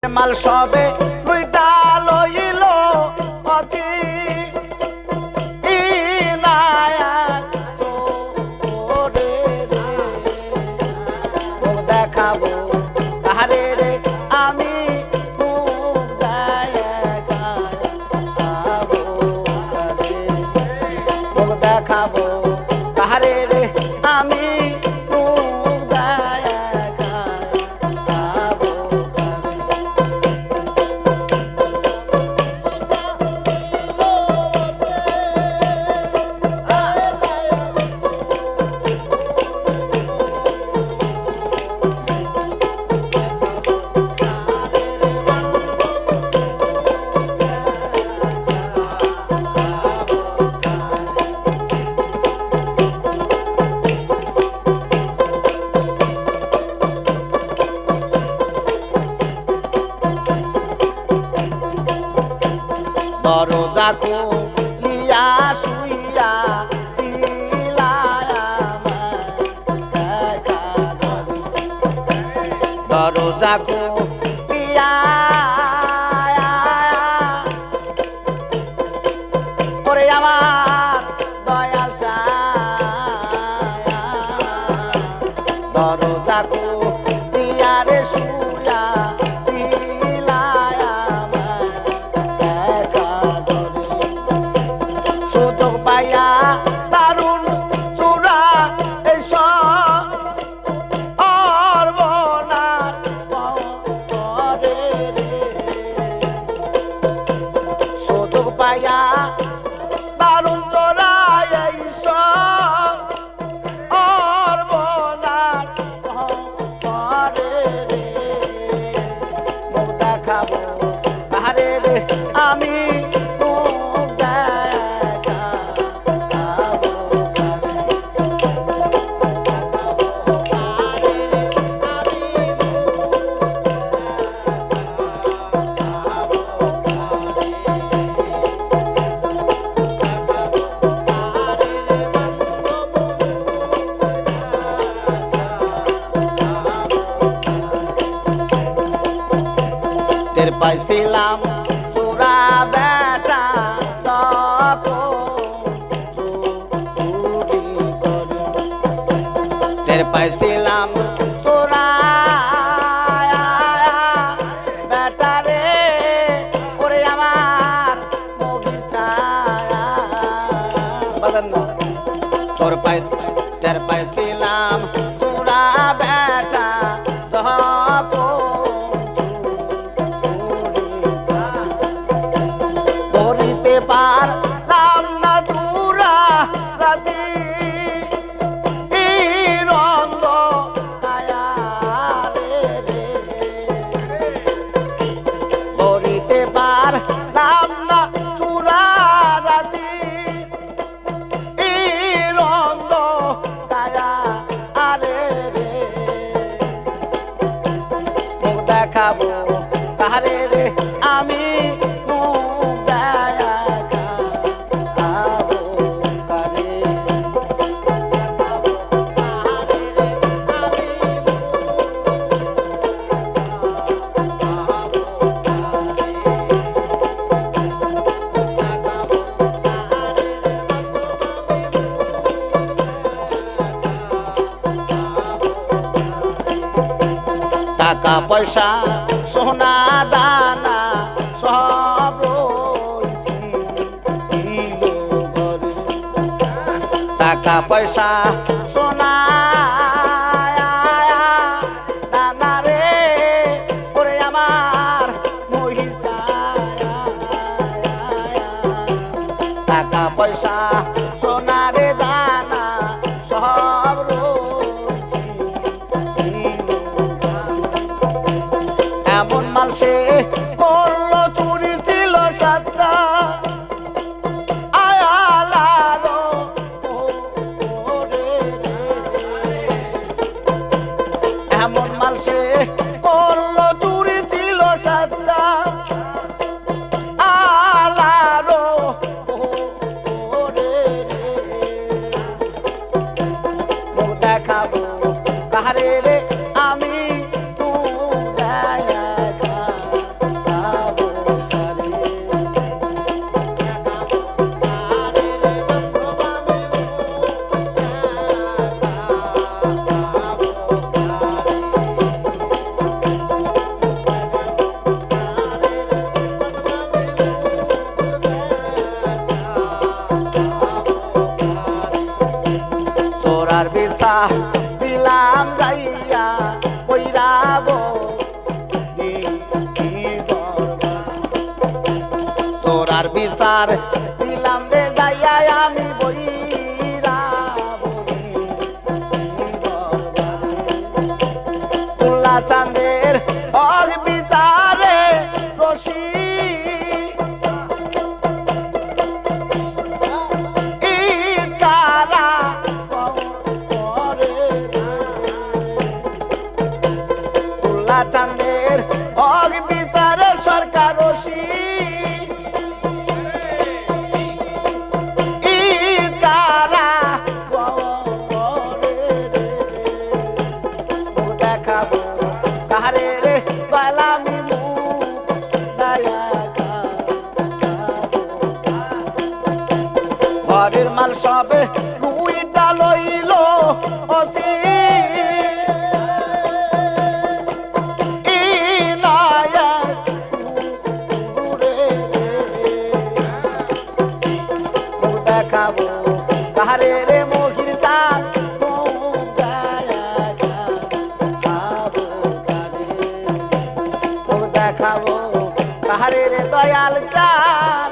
মাল সবে লুইটা লইল অতি দেখাবো তাহারে রে আমি দেখাবো তাহারে রে আমি দরজা খুলিয়া শুইয়া দরজা খুলিয়া ওরে আমার দয়াল দরজা খুলিয়া রে শুইয়া পাইয়া দারুণ চূড়া সুযোগ পাইয়া দারুণ চোরা দেখাবো তাহারে রে আমি পাইছিলাম সুরা বেটা টের পাইছিলাম সুরা বেটা রে ওরে আমার টের পাইছিলাম সুরা বেটা পারলাম না চূড়া রাতি রঙ্গ ধরিতে পারলাম না চূড়া রাতি রঙ্গ দেখাবো তাহারে রে আমি টাকা পয়সা সোনা দানা সব টাকা পয়সা সোনা দানা রে ওরে আমার মহিষা টাকা পয়সা সোনা রে দানা সব এমন মাল সে করলো চুরি ছিল সাতটা এমন মাল সে করলো চুরি ছিল সাতটা আলারো দেখাবো তাহারে রে আমি বিচার দিলাম রে যাইয়া আমি বইরা তুলা চাঁদের হক বিচারে রশি চাঁদের হক বিচারে সরকার রশি দেখাবো কাহারে রে বালামি ঘরের মাল সবে রুইটা লইল অসি দেখাবো কাহারে রে মহির চাল দেখাবো কাহারে রে দয়াল চাল